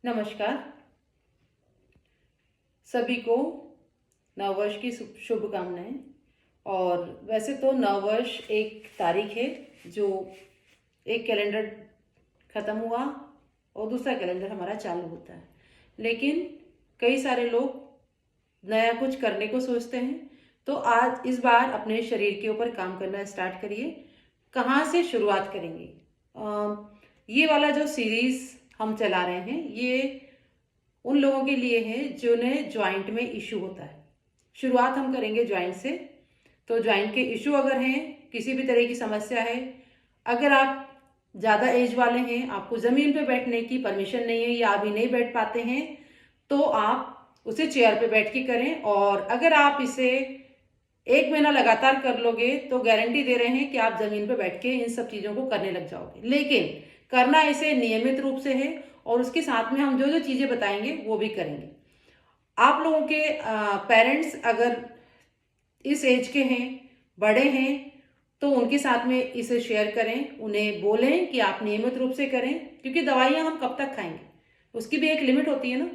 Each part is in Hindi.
नमस्कार। सभी को नववर्ष की शुभकामनाएं। और वैसे तो नववर्ष एक तारीख है जो एक कैलेंडर ख़त्म हुआ और दूसरा कैलेंडर हमारा चालू होता है, लेकिन कई सारे लोग नया कुछ करने को सोचते हैं। तो आज इस बार अपने शरीर के ऊपर काम करना स्टार्ट करिए। कहाँ से शुरुआत करेंगे? ये वाला जो सीरीज़ हम चला रहे हैं ये उन लोगों के लिए है जिन्हें ज्वाइंट में इशू होता है। शुरुआत हम करेंगे ज्वाइंट से। तो ज्वाइंट के इशू अगर हैं, किसी भी तरह की समस्या है, अगर आप ज़्यादा एज वाले हैं, आपको ज़मीन पे बैठने की परमिशन नहीं है या अभी नहीं बैठ पाते हैं, तो आप उसे चेयर पे बैठ के करें। और अगर आप इसे 1 महीना लगातार कर लोगे तो गारंटी दे रहे हैं कि आप ज़मीन पे बैठ के इन सब चीज़ों को करने लग जाओगे। लेकिन करना इसे नियमित रूप से है और उसके साथ में हम जो जो चीज़ें बताएंगे वो भी करेंगे। आप लोगों के पेरेंट्स अगर इस एज के हैं, बड़े हैं, तो उनके साथ में इसे शेयर करें, उन्हें बोलें कि आप नियमित रूप से करें, क्योंकि दवाइयाँ हम कब तक खाएंगे, उसकी भी एक लिमिट होती है ना।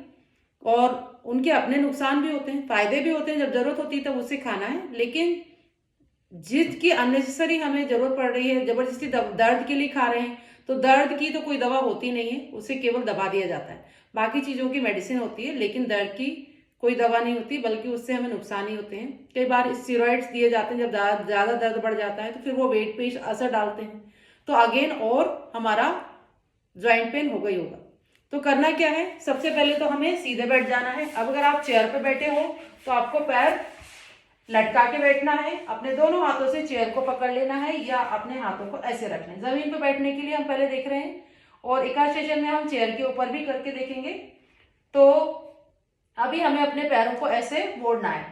और उनके अपने नुकसान भी होते हैं, फायदे भी होते हैं। जब जरूरत होती है तब उससे खाना है, लेकिन जिसकी अननेसेसरी हमें जरूरत पड़ रही है, जबरदस्ती दर्द के लिए खा रहे हैं, तो दर्द की तो कोई दवा होती नहीं है, उसे केवल दबा दिया जाता है। बाकी चीज़ों की मेडिसिन होती है, लेकिन दर्द की कोई दवा नहीं होती, बल्कि उससे हमें नुकसान ही होते हैं। कई बार स्टेरॉइड्स दिए जाते हैं, जब ज़्यादा दर्द बढ़ जाता है तो फिर वो वेट पे असर डालते हैं, तो अगेन और हमारा ज्वाइंट पेन होगा ही होगा। तो करना क्या है, सबसे पहले तो हमें सीधे बैठ जाना है। अब अगर आप चेयर पर बैठे हो तो आपको पैर लटका के बैठना है, अपने दोनों हाथों से चेयर को पकड़ लेना है या अपने हाथों को ऐसे रखना है। जमीन पर बैठने के लिए हम पहले देख रहे हैं और एक सेशन में हम चेयर के ऊपर भी करके देखेंगे। तो अभी हमें अपने पैरों को ऐसे मोड़ना है।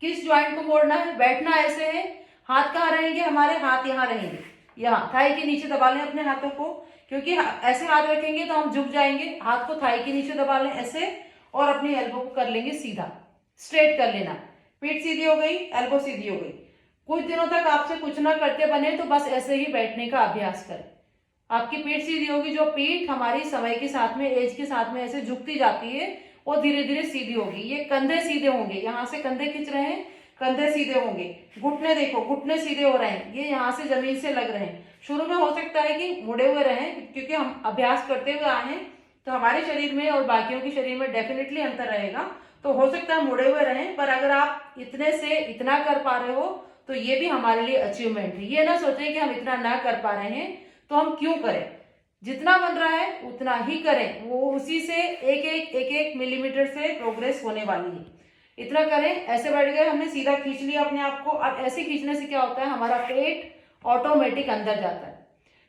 किस ज्वाइंट को मोड़ना है? बैठना ऐसे है, हाथ कहाँ रहेंगे हमारे? हाथ यहाँ रहेंगे, यहाँ थाई के नीचे दबा लें अपने हाथों को, क्योंकि ऐसे हाथ रखेंगे तो हम झुक जाएंगे। हाथ को थाई के नीचे दबा लें ऐसे और अपनी एल्बो को कर लेंगे सीधा, स्ट्रेट कर लेना। पीठ सीधी हो गई, एल्बो सीधी हो गई। कुछ दिनों तक आपसे कुछ ना करते बने तो बस ऐसे ही बैठने का अभ्यास करें। आपकी पीठ सीधी होगी। जो पीठ हमारी समय के साथ में, एज के साथ में ऐसे झुकती जाती है, वो धीरे धीरे सीधी होगी। ये कंधे सीधे होंगे, यहाँ से कंधे खींच रहे हैं, कंधे सीधे होंगे। घुटने देखो, घुटने सीधे हो रहे हैं, ये यहाँ से जमीन से लग रहे हैं। शुरू में हो सकता है कि मुड़े हुए रहें, क्योंकि हम अभ्यास करते हुए आए हैं, तो हमारे शरीर में और बाकियों के शरीर में डेफिनेटली अंतर रहेगा। तो हो सकता है मुड़े हुए रहें, पर अगर आप इतने से इतना कर पा रहे हो तो ये भी हमारे लिए अचीवमेंट है। ये ना सोचें कि हम इतना ना कर पा रहे हैं तो हम क्यों करें। जितना बन रहा है उतना ही करें, वो उसी से एक मिलीमीटर से प्रोग्रेस होने वाली है। इतना करें। ऐसे बैठ गए, हमने सीधा खींच लिया अपने आप को। अब ऐसे खींचने से क्या होता है, हमारा पेट ऑटोमेटिक अंदर जाता है।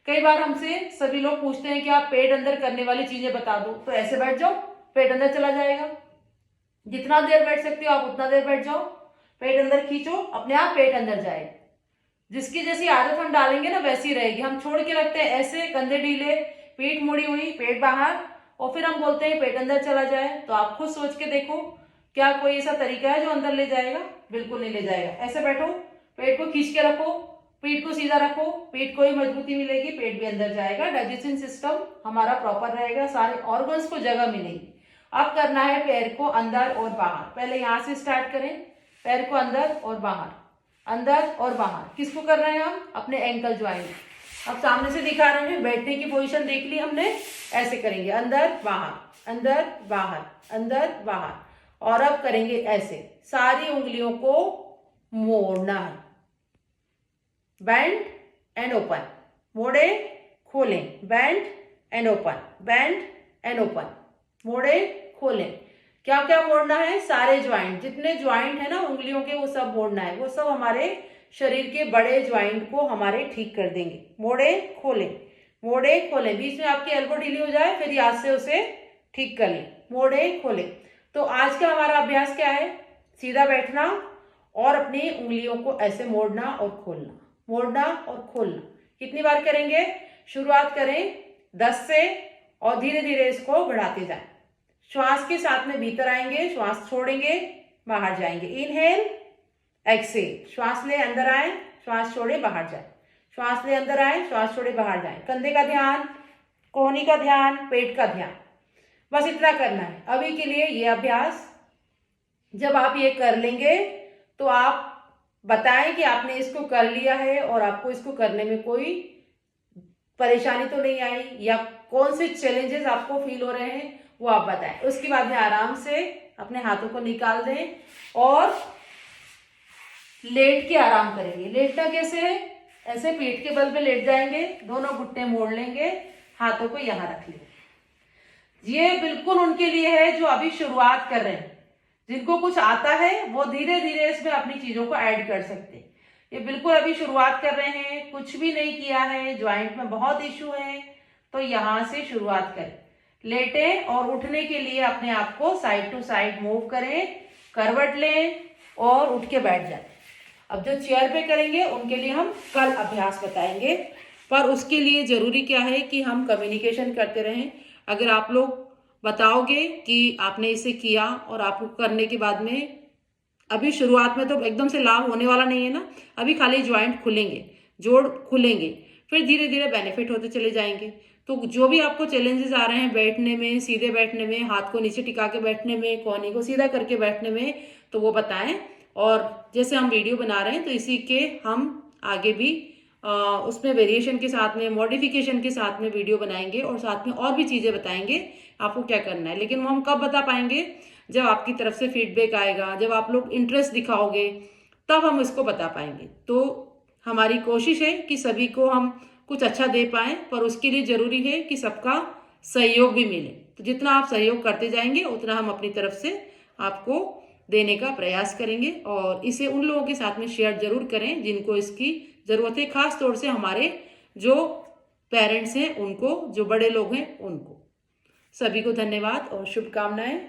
कई बार हमसे सभी लोग पूछते हैं कि आप पेट अंदर करने वाली चीजें बता दो, तो ऐसे बैठ जाओ, पेट अंदर चला जाएगा। जितना देर बैठ सकते हो आप उतना देर बैठ जाओ, पेट अंदर खींचो, अपने आप पेट अंदर जाएगा। जिसकी जैसी आदत हम डालेंगे ना वैसी रहेगी। हम छोड़ के रखते हैं ऐसे, कंधे ढीले, पीठ मुड़ी हुई, पेट बाहर, और फिर हम बोलते हैं पेट अंदर चला जाए। तो आप खुद सोच के देखो, क्या कोई ऐसा तरीका है जो अंदर ले जाएगा? बिल्कुल नहीं ले जाएगा। ऐसे बैठो, पेट को खींच के रखो, पीठ को सीधा रखो, पीठ को ही मजबूती मिलेगी, पेट भी अंदर जाएगा, डाइजेशन सिस्टम हमारा प्रॉपर रहेगा, सारे ऑर्गन्स को जगह मिलेगी। अब करना है पैर को अंदर और बाहर। पहले यहां से स्टार्ट करें, पैर को अंदर और बाहर, अंदर और बाहर। किसको कर रहे हैं हम? अपने एंकल ज्वाइंट। अब सामने से दिखा रहे हैं, बैठने की पोजीशन देख ली हमने, ऐसे करेंगे अंदर बाहर, अंदर बाहर, अंदर बाहर। और अब करेंगे ऐसे, सारी उंगलियों को मोड़ना है, बैंड एंड ओपन, मोड़े खोलें, band and open, band and open, मोड़े खोलें। क्या क्या मोड़ना है? सारे ज्वाइंट, जितने ज्वाइंट है ना उंगलियों के, वो सब मोड़ना है। वो सब हमारे शरीर के बड़े ज्वाइंट को हमारे ठीक कर देंगे। मोड़े खोलें, मोड़े खोलें। बीच में आपकी एल्बो ढीली हो जाए फिर याद से उसे ठीक कर लें, मोड़े खोलें। तो आज का हमारा अभ्यास क्या है? सीधा बैठना और अपनी उंगलियों को ऐसे मोड़ना और खोलना, मोड़ना और खोलना। कितनी बार करेंगे? शुरुआत करें 10 से और धीरे धीरे इसको बढ़ाते जाएं। श्वास के साथ में भीतर आएंगे, श्वास छोड़ेंगे, बाहर जाएंगे। Inhale, exhale. श्वास ले, अंदर आए, श्वास छोड़े, बाहर जाए, श्वास ले, अंदर आए, श्वास छोड़े, बाहर जाए। कंधे का ध्यान, कोहनी का ध्यान, पेट का ध्यान। बस इतना करना है अभी के लिए ये अभ्यास। जब आप ये कर लेंगे तो आप बताएं कि आपने इसको कर लिया है और आपको इसको करने में कोई परेशानी तो नहीं आई, या कौन से चैलेंजेस आपको फील हो रहे हैं वो आप बताएं। उसके बाद में आराम से अपने हाथों को निकाल दें और लेट के आराम करेंगे। लेटना कैसे है, ऐसे पीठ के बल पे लेट जाएंगे, दोनों घुटने मोड़ लेंगे, हाथों को यहां रख लेंगे। ये बिल्कुल उनके लिए है जो अभी शुरुआत कर रहे हैं। जिनको कुछ आता है वो धीरे धीरे इसमें अपनी चीजों को ऐड कर सकते हैं। ये बिल्कुल अभी शुरुआत कर रहे हैं, कुछ भी नहीं किया है, ज्वाइंट में बहुत इश्यू है, तो यहां से शुरुआत करें। लेटें और उठने के लिए अपने आप को साइड टू साइड मूव करें, करवट लें और उठ के बैठ जाएं। अब जो चेयर पे करेंगे उनके लिए हम कल अभ्यास बताएंगे, पर उसके लिए जरूरी क्या है कि हम कम्युनिकेशन करते रहें। अगर आप लोग बताओगे कि आपने इसे किया और आपको करने के बाद में, अभी शुरुआत में तो एकदम से लाभ होने वाला नहीं है ना, अभी खाली ज्वाइंट खुलेंगे, जोड़ खुलेंगे, फिर धीरे धीरे बेनिफिट होते चले जाएंगे। तो जो भी आपको चैलेंजेस आ रहे हैं बैठने में, सीधे बैठने में, हाथ को नीचे टिका के बैठने में, कोहनी को सीधा करके बैठने में, तो वो बताएं। और जैसे हम वीडियो बना रहे हैं तो इसी के हम आगे भी उसमें वेरिएशन के साथ में, मॉडिफिकेशन के साथ में वीडियो बनाएंगे और साथ में और भी चीज़ें बताएंगे आपको क्या करना है। लेकिन वो हम कब बता पाएंगे, जब आपकी तरफ से फीडबैक आएगा, जब आप लोग इंटरेस्ट दिखाओगे, तब हम इसको बता पाएंगे। तो हमारी कोशिश है कि सभी को हम कुछ अच्छा दे पाएं, पर उसके लिए जरूरी है कि सबका सहयोग भी मिले। तो जितना आप सहयोग करते जाएंगे उतना हम अपनी तरफ से आपको देने का प्रयास करेंगे। और इसे उन लोगों के साथ में शेयर जरूर करें जिनको इसकी जरूरत है, खास तौर से हमारे जो पेरेंट्स हैं उनको, जो बड़े लोग हैं उनको। सभी को धन्यवाद और शुभकामनाएं।